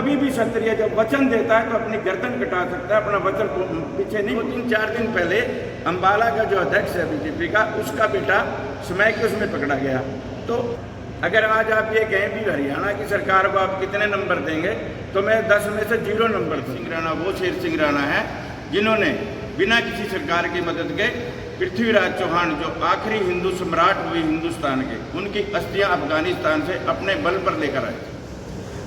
कभी भी क्षत्रिय जब वचन देता है तो अपनी गर्दन कटा सकता है, अपना वचन पीछे नहीं। 3-4 दिन पहले अम्बाला का जो अध्यक्ष है बीजेपी का, उसका बेटा स्मैक उसमें पकड़ा गया। तो अगर आज आप ये कहें भी हरियाणा की सरकार को आप कितने नंबर देंगे, तो मैं 10 में से 0 नंबर दूँ। सिंह राणा वो शेर सिंह राणा है जिन्होंने बिना किसी सरकार की मदद के पृथ्वीराज चौहान, जो आखिरी हिंदू सम्राट हुए हिंदुस्तान के, उनकी अस्थियां अफगानिस्तान से अपने बल पर लेकर आए।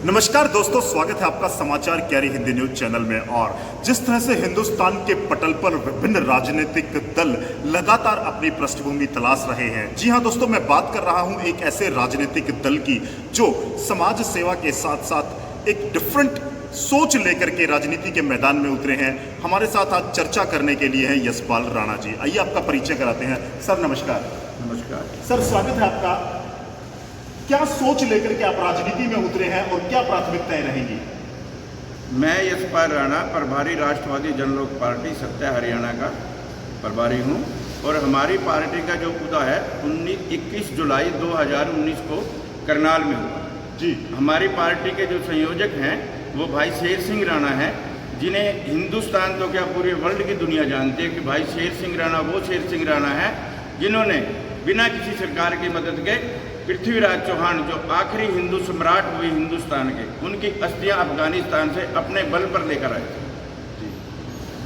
नमस्कार दोस्तों, स्वागत है आपका समाचार कैरी हिंदी न्यूज चैनल में। और जिस तरह से हिंदुस्तान के पटल पर विभिन्न राजनीतिक दल लगातार अपनी पृष्ठभूमि तलाश रहे हैं। जी हां दोस्तों, मैं बात कर रहा हूं एक ऐसे राजनीतिक दल की जो समाज सेवा के साथ साथ एक डिफरेंट सोच लेकर के राजनीति के मैदान में उतरे हैं। हमारे साथ आज चर्चा करने के लिए हैं यशपाल राणा जी। आइए आपका परिचय कराते हैं। सर नमस्कार। नमस्कार सर, स्वागत है आपका। क्या सोच लेकर के आप राजनीति में उतरे हैं और क्या प्राथमिकताएं रहेंगी? मैं यशपाल राणा प्रभारी राष्ट्रवादी जनलोक पार्टी सत्या हरियाणा का प्रभारी हूं और हमारी पार्टी का जो उदय है 21 जुलाई 2019 को करनाल में हुआ। जी, हमारी पार्टी के जो संयोजक हैं वो भाई शेर सिंह राणा हैं, जिन्हें हिंदुस्तान तो क्या पूरे वर्ल्ड की दुनिया जानती है कि भाई शेर सिंह राणा वो शेर सिंह राणा है जिन्होंने बिना किसी सरकार की मदद के पृथ्वीराज चौहान, जो आखिरी हिंदू सम्राट हुए हिंदुस्तान के, उनकी अस्थियां अफगानिस्तान से अपने बल पर लेकर आए थे।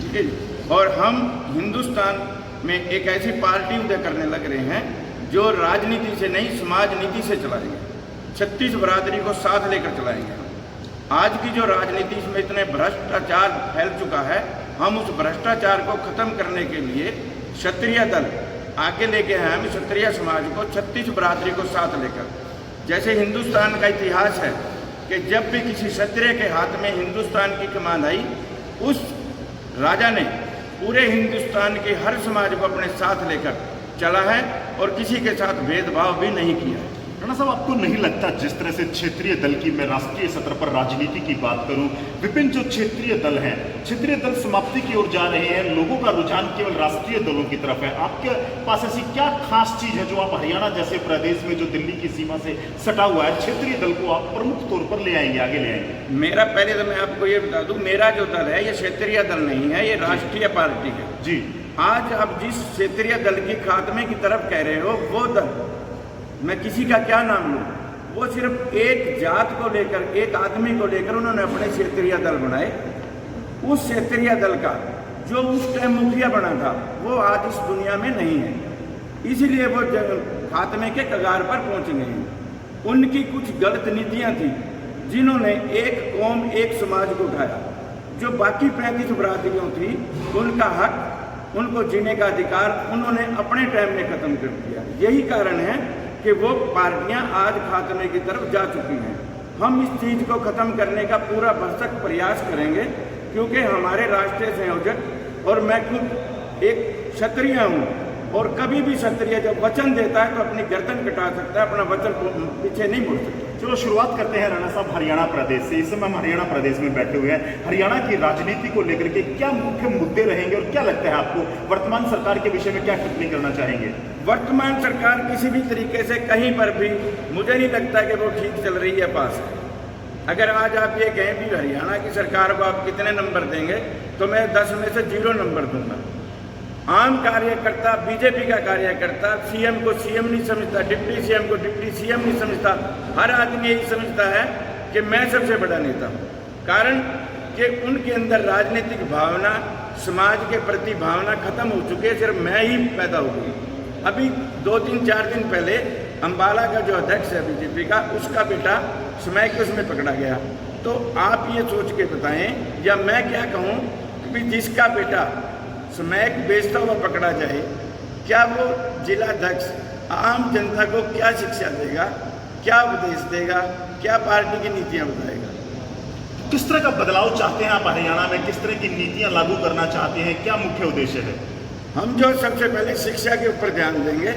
ठीक है जी। और हम हिंदुस्तान में एक ऐसी पार्टी उदय करने लग रहे हैं जो राजनीति से नहीं समाज नीति से चलाएंगे, 36 बरादरी को साथ लेकर चलाएंगे। आज की जो राजनीति, इसमें इतने भ्रष्टाचार फैल चुका है, हम उस भ्रष्टाचार को खत्म करने के लिए क्षत्रिय दल आगे लेके आए। हम क्षत्रिय समाज को 36 बरादरी को साथ लेकर, जैसे हिंदुस्तान का इतिहास है कि जब भी किसी क्षत्रिय के हाथ में हिंदुस्तान की कमान आई, उस राजा ने पूरे हिंदुस्तान के हर समाज को अपने साथ लेकर चला है और किसी के साथ भेदभाव भी नहीं किया है। राणा साहब, आपको नहीं लगता जिस तरह से क्षेत्रीय दल की, मैं राष्ट्रीय सतर पर राजनीति की बात करूं, विभिन्न जो क्षेत्रीय दल हैं, क्षेत्रीय दल समाप्ति की ओर जा रहे हैं, लोगों का रुझान केवल राष्ट्रीय दलों की तरफ है। आपके पास ऐसी क्या खास चीज है जो आप हरियाणा जैसे प्रदेश में जो दिल्ली की सीमा से सटा हुआ है, क्षेत्रीय दल को आप प्रमुख तौर पर ले आएंगे, आगे ले आएंगे? मेरा पहले तो मैं आपको ये बता दूं, मेरा जो दल है ये क्षेत्रीय दल नहीं है, ये राष्ट्रीय पार्टी है। जी, आज आप जिस क्षेत्रीय दल की खात्मे की तरफ कह रहे हो, वो दल, मैं किसी का क्या नाम लूँ, वो सिर्फ एक जात को लेकर, एक आदमी को लेकर उन्होंने अपने क्षेत्रीय दल बनाए। उस क्षेत्रीय दल का जो उस टाइम मुखिया बना था वो आज इस दुनिया में नहीं है, इसीलिए वो खात्मे के कगार पर पहुंच गए हैं। उनकी कुछ गलत नीतियां थी जिन्होंने एक कौम एक समाज को उठाया। जो बाकी 35 बरादरियों थी, उनका हक, उनको जीने का अधिकार उन्होंने अपने टाइम में खत्म कर दिया। यही कारण है कि वो पार्टियां आज खात्मे की तरफ जा चुकी हैं। हम इस चीज़ को ख़त्म करने का पूरा भरसक प्रयास करेंगे, क्योंकि हमारे राष्ट्रीय संयोजक और मैं खुद एक क्षत्रिय हूँ, और कभी भी क्षत्रिय जब वचन देता है तो अपनी गर्दन कटा सकता है, अपना वचन पीछे नहीं मुड़ सकता। चलो शुरुआत करते हैं राणा साहब हरियाणा प्रदेश से। इस समय हम हरियाणा प्रदेश में बैठे हुए हैं। हरियाणा की राजनीति को लेकर के क्या मुख्य मुद्दे रहेंगे और क्या लगता है आपको, वर्तमान सरकार के विषय में क्या टिप्पणी करना चाहेंगे? वर्तमान सरकार किसी भी तरीके से कहीं पर भी मुझे नहीं लगता कि वो ठीक चल रही है, पास है। अगर आज आप ये कहें भी हरियाणा की सरकार को आप कितने नंबर देंगे, तो मैं 10 में से 0 नंबर दूंगा। आम कार्यकर्ता, बीजेपी का कार्यकर्ता सीएम को सीएम नहीं समझता, डिप्टी सीएम को डिप्टी सीएम नहीं समझता। हर आदमी यही समझता है कि मैं सबसे बड़ा नेता हूँ, कारण कि उनके अंदर राजनीतिक भावना, समाज के प्रति भावना खत्म हो चुकी है, सिर्फ मैं ही पैदा हो गई। अभी 2-3-4 दिन पहले अम्बाला का जो अध्यक्ष है बीजेपी का, उसका बेटा स्मैक उसमें पकड़ा गया। तो आप ये सोच के बताएं, या मैं क्या कहूँ कि जिसका बेटा स्मैक बेचता हुआ पकड़ा जाए, क्या वो जिलाध्यक्ष आम जनता को क्या शिक्षा देगा, क्या उपदेश देगा, क्या पार्टी की नीतियाँ बताएगा? किस तरह का बदलाव चाहते हैं आप हरियाणा में? किस तरह की नीतियां लागू करना चाहते हैं? क्या मुख्य उद्देश्य है? हम जो सबसे पहले शिक्षा के ऊपर ध्यान देंगे।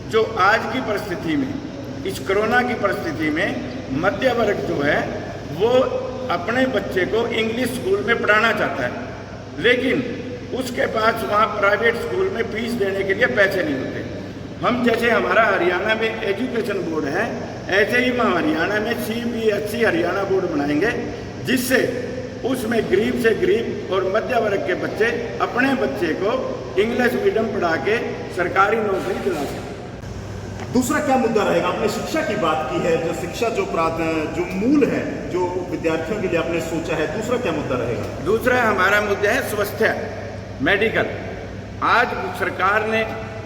जो आज की परिस्थिति में, इस कोरोना की परिस्थिति में मध्य वर्ग जो है वो अपने बच्चे को इंग्लिश स्कूल में पढ़ाना चाहता है, लेकिन उसके पास वहाँ प्राइवेट स्कूल में फीस देने के लिए पैसे नहीं होते। हम जैसे हमारा हरियाणा में एजुकेशन बोर्ड है, ऐसे ही हम हरियाणा में CBSE हरियाणा बोर्ड बनाएंगे, जिससे उसमें गरीब से गरीब और मध्य वर्ग के बच्चे अपने बच्चे को इंग्लिश मीडियम पढ़ा के सरकारी नौकरी दिला सकें। दूसरा क्या मुद्दा रहेगा? आपने शिक्षा की बात की है, जो शिक्षा जो मूल है, जो विद्यार्थियों के लिए आपने सोचा है, दूसरा क्या मुद्दा रहेगा? दूसरा हमारा मुद्दा है स्वास्थ्य, मेडिकल। आज सरकार ने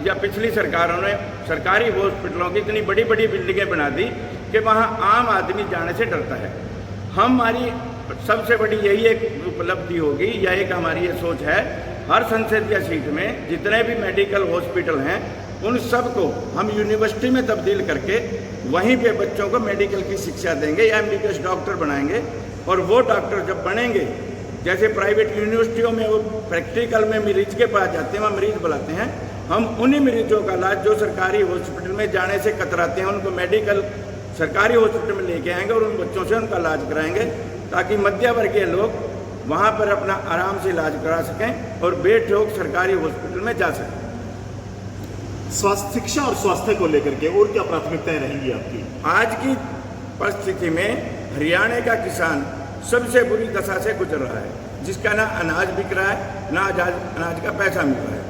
या पिछली सरकारों ने सरकारी हॉस्पिटलों की इतनी बड़ी बड़ी बिल्डिंगें बना दी कि वहाँ आम आदमी जाने से डरता है। हमारी सबसे बड़ी यही एक उपलब्धि होगी या एक हमारी ये सोच है, हर संसदीय सीट में जितने भी मेडिकल हॉस्पिटल हैं उन सबको हम यूनिवर्सिटी में तब्दील करके वहीं पे बच्चों को मेडिकल की शिक्षा देंगे या MBBS डॉक्टर बनाएंगे। और वो डॉक्टर जब बनेंगे, जैसे प्राइवेट यूनिवर्सिटियों में वो प्रैक्टिकल में मरीज के पास जाते हैं, वहाँ मरीज बुलाते हैं, हम उन्हीं मरीजों का इलाज जो सरकारी हॉस्पिटल में जाने से कतराते हैं उनको मेडिकल सरकारी हॉस्पिटल में लेके आएंगे और उन बच्चों से उनका इलाज कराएंगे, ताकि मध्य वर्गीय लोग वहाँ पर अपना आराम से इलाज करा सकें और बेठोक सरकारी हॉस्पिटल में जा सकें। स्वास्थ्य, शिक्षा और स्वास्थ्य को लेकर के और क्या प्राथमिकताएं रहेंगी आपकी? आज की परिस्थिति में हरियाणा का किसान सबसे बुरी दशा से गुजर रहा है, जिसका ना अनाज बिक रहा है ना अनाज का पैसा मिल रहा है।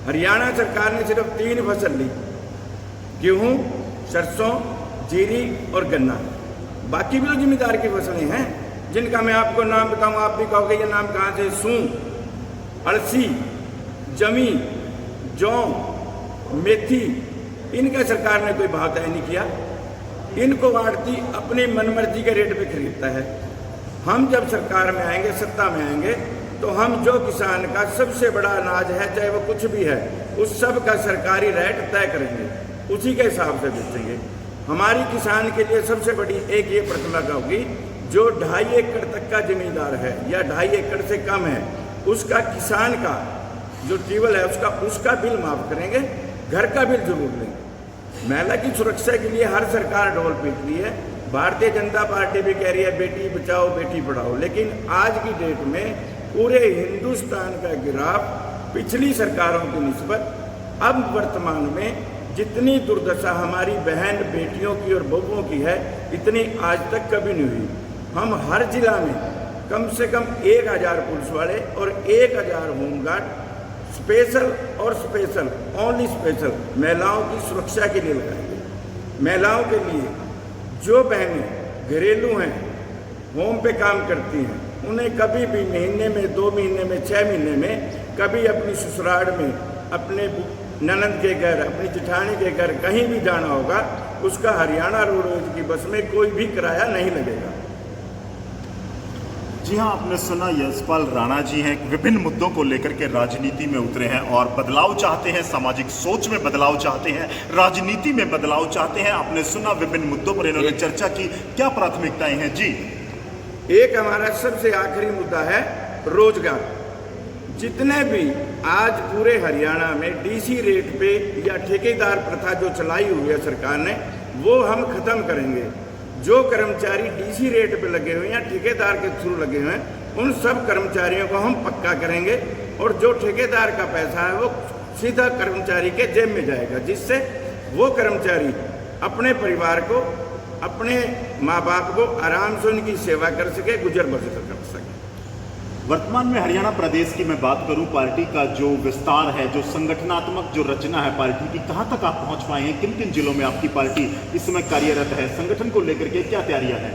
हरियाणा सरकार ने सिर्फ 3 फसल ली, गेहूँ, सरसों, जीरी और गन्ना। बाकी भी तो जिम्मेदार की फसलें हैं जिनका मैं आपको नाम बताऊँ, आप भी कहोगे ये नाम कहाँ से? सूंठ, अलसी, जमी, जौ, मेथी, इनका सरकार ने कोई भाव तय नहीं किया। इनको आड़ती अपनी मनमर्जी के रेट पे खरीदता है। हम जब सरकार में आएंगे, सत्ता में आएंगे, तो हम जो किसान का सबसे बड़ा अनाज है, चाहे वो कुछ भी है, उस सब का सरकारी रेट तय करेंगे, उसी के हिसाब से बेचेंगे। हमारी किसान के लिए सबसे बड़ी एक ये प्राथमिकता होगी, जो 2.5 एकड़ तक का जमींदार है या 2.5 एकड़ से कम है, उसका किसान का जो ट्यूबवेल है उसका बिल माफ करेंगे, घर का बिल जरूर लेंगे। महिला की सुरक्षा के लिए हर सरकार ढोल पीट रही है। भारतीय जनता पार्टी भी कह रही है बेटी बचाओ बेटी पढ़ाओ, लेकिन आज की डेट में पूरे हिंदुस्तान का गिराफ पिछली सरकारों की निस्बत अब वर्तमान में जितनी दुर्दशा हमारी बहन बेटियों की और बहुओं की है, इतनी आज तक कभी नहीं हुई। हम हर जिला में कम से कम 1000 पुलिस वाले और 1000 होमगार्ड स्पेशल ओनली स्पेशल महिलाओं की सुरक्षा के लिए लगाएंगे। महिलाओं के लिए जो बहनें घरेलू हैं, होम पे काम करती हैं, उन्हें कभी भी महीने में, 2 महीने में, 6 महीने में कभी अपनी ससुराल में, अपने ननद के घर, अपनी जेठानी के घर कहीं भी जाना होगा, उसका हरियाणा रोडवेज की बस में कोई भी किराया नहीं लगेगा। जी हाँ, आपने सुना, यशपाल राणा जी हैं, विभिन्न मुद्दों को लेकर के राजनीति में उतरे हैं और बदलाव चाहते हैं, सामाजिक सोच में बदलाव चाहते हैं, राजनीति में बदलाव चाहते हैं। आपने सुना, विभिन्न मुद्दों पर इन्होंने चर्चा की। क्या प्राथमिकताएं हैं? जी, एक हमारा सबसे आखिरी मुद्दा है रोजगार। जितने भी आज पूरे हरियाणा में DC रेट पे या ठेकेदार प्रथा जो चलाई हुई है सरकार ने, वो हम खत्म करेंगे। जो कर्मचारी DC रेट पे लगे हुए हैं या ठेकेदार के थ्रू लगे हुए हैं, उन सब कर्मचारियों को हम पक्का करेंगे और जो ठेकेदार का पैसा है वो सीधा कर्मचारी के जेब में जाएगा, जिससे वो कर्मचारी अपने परिवार को, अपने माँ बाप को आराम से उनकी सेवा कर सके, गुजर बसर कर सके। वर्तमान में हरियाणा प्रदेश की मैं बात करूं, पार्टी का जो विस्तार है, जो संगठनात्मक जो रचना है पार्टी की, कहां तक आप पहुंच पाए हैं? किन किन जिलों में आपकी पार्टी इस समय कार्यरत है? संगठन को लेकर के क्या तैयारियां हैं?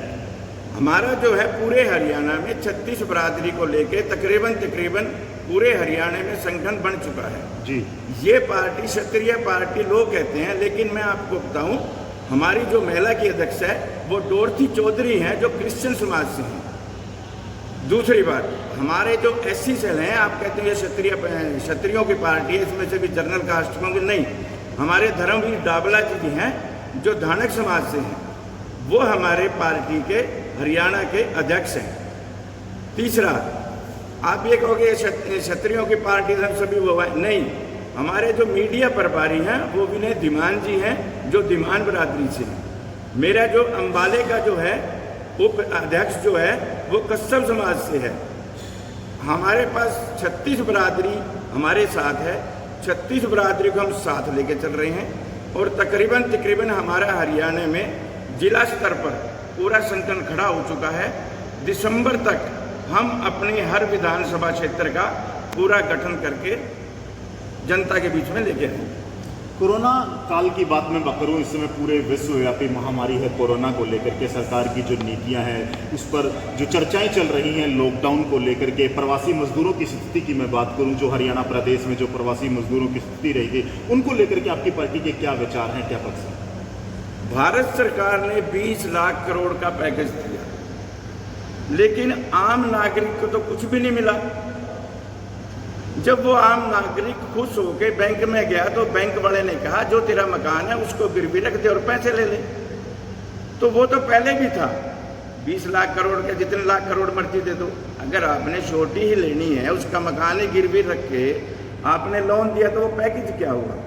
हमारा जो है पूरे हरियाणा में 36 बरादरी को लेके तकरीबन पूरे हरियाणा में संगठन बन चुका है। जी, ये पार्टी क्षत्रिय पार्टी लोग कहते हैं, लेकिन मैं आपको बताऊं, हमारी जो महिला की अध्यक्ष है वो डोरथी चौधरी हैं, जो क्रिश्चियन समाज से हैं। दूसरी बात, हमारे जो SC सेल हैं, आप कहते हैं ये क्षत्रियों की पार्टी है, इसमें से भी जनरल कास्ट होंगे, नहीं, हमारे धर्मवीर डाबला जी हैं जो धानक समाज से हैं, वो हमारे पार्टी के हरियाणा के अध्यक्ष हैं। तीसरा, आप ये कहोगे क्षत्रियों की पार्टी हम सभी वो है, नहीं, हमारे जो मीडिया प्रभारी हैं वो विनय धीमान जी हैं, जो धीमान बरादरी से हैं। मेरा जो अम्बाले का जो है उप अध्यक्ष जो है वो कस्सब समाज से है। हमारे पास 36 बरादरी हमारे साथ है, 36 बरादरी को हम साथ लेके चल रहे हैं और तकरीबन हमारा हरियाणा में जिला स्तर पर पूरा संगठन खड़ा हो चुका है। दिसंबर तक हम अपने हर विधानसभा क्षेत्र का पूरा गठन करके जनता के बीच में लेके आएंगे। कोरोना काल की बात मैं करूँ, इस समय पूरे विश्वव्यापी महामारी है कोरोना को लेकर के, सरकार की जो नीतियां हैं उस पर जो चर्चाएं चल रही हैं, लॉकडाउन को लेकर के, प्रवासी मजदूरों की स्थिति की मैं बात करूं, जो हरियाणा प्रदेश में जो प्रवासी मजदूरों की स्थिति रहेगी, उनको लेकर के आपकी पार्टी के क्या विचार हैं, क्या पक्ष है? भारत सरकार ने 20 लाख करोड़ का पैकेज दिया, लेकिन आम नागरिक को तो कुछ भी नहीं मिला। जब वो आम नागरिक खुश होकर बैंक में गया तो बैंक वाले ने कहा जो तेरा मकान है उसको गिरवी रख दे और पैसे ले ले। तो वो तो पहले भी था, 20 लाख करोड़ के जितने लाख करोड़ मर्जी दे दो, अगर आपने छोटी ही लेनी है, उसका मकान ही गिरवी रख के आपने लोन दिया तो वो पैकेज क्या हुआ?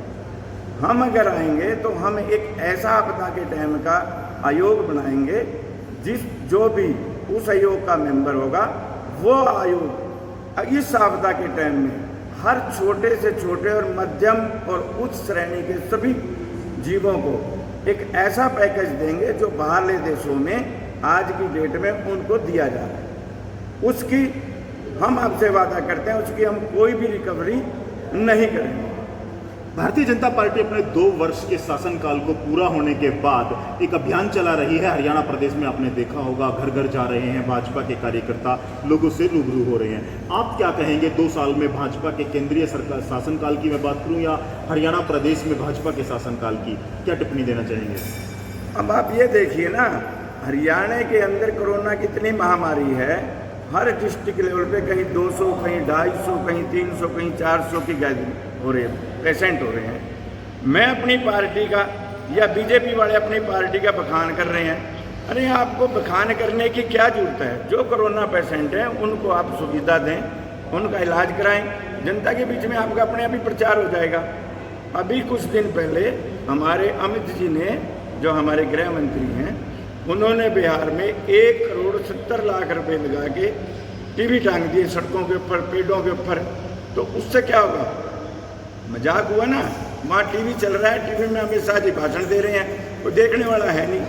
हम अगर आएंगे तो हम एक ऐसा आपदा के टाइम का आयोग बनाएंगे, जो भी उस आयोग का मेंबर होगा वो आयोग इस आपदा के टाइम में हर छोटे से छोटे और मध्यम और उच्च श्रेणी के सभी जीवों को एक ऐसा पैकेज देंगे जो बाहरले देशों में आज की डेट में उनको दिया जा रहा है। उसकी हम आपसे वादा करते हैं, उसकी हम कोई भी रिकवरी नहीं करेंगे। भारतीय जनता पार्टी अपने 2 वर्ष के शासनकाल को पूरा होने के बाद एक अभियान चला रही है। हरियाणा प्रदेश में आपने देखा होगा, घर घर जा रहे हैं भाजपा के कार्यकर्ता, लोगों से रूबरू हो रहे हैं। आप क्या कहेंगे 2 साल में भाजपा के केंद्रीय सरकार शासनकाल की मैं बात करूं या हरियाणा प्रदेश में भाजपा के शासनकाल की, क्या टिप्पणी देना चाहेंगे? अब आप ये देखिए ना, हरियाणा के अंदर कोरोना कितनी महामारी है, हर डिस्ट्रिक्ट लेवल पे कहीं 200, कहीं 250, कहीं 300, कहीं 400 की गैदरिंग हो रही है, पेशेंट हो रहे हैं। मैं अपनी पार्टी का या बीजेपी वाले अपनी पार्टी का बखान कर रहे हैं। अरे आपको बखान करने की क्या जरूरत है? जो कोरोना पेशेंट हैं उनको आप सुविधा दें, उनका इलाज कराएं, जनता के बीच में आपका अपने आप ही प्रचार हो जाएगा। अभी कुछ दिन पहले हमारे अमित जी ने, जो हमारे गृह मंत्री हैं, उन्होंने बिहार में 1,70,00,000 रुपए लगा के टीवी टांग दिए सड़कों के ऊपर, पेड़ों के ऊपर। तो उससे क्या होगा? मजाक हुआ ना, वहाँ टीवी चल रहा है, टीवी में हमेशा जी भाषण दे रहे हैं, वो देखने वाला है नहीं।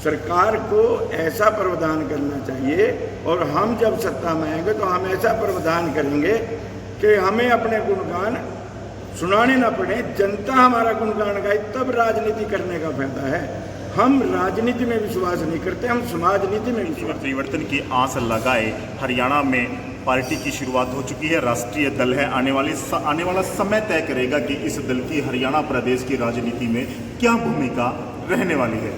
सरकार को ऐसा प्रावधान करना चाहिए, और हम जब सत्ता में आएंगे तो हम ऐसा प्रावधान करेंगे कि हमें अपने गुणगान सुनाने ना पड़े, जनता हमारा गुणगान गाए, तब राजनीति करने का फायदा है। हम राजनीति में विश्वास नहीं करते, हम समाज नीति में विश्वास। परिवर्तन की आस लगाए हरियाणा में पार्टी की शुरुआत हो चुकी है, राष्ट्रीय दल है। आने वाला समय तय करेगा कि इस दल की हरियाणा प्रदेश की राजनीति में क्या भूमिका रहने वाली है।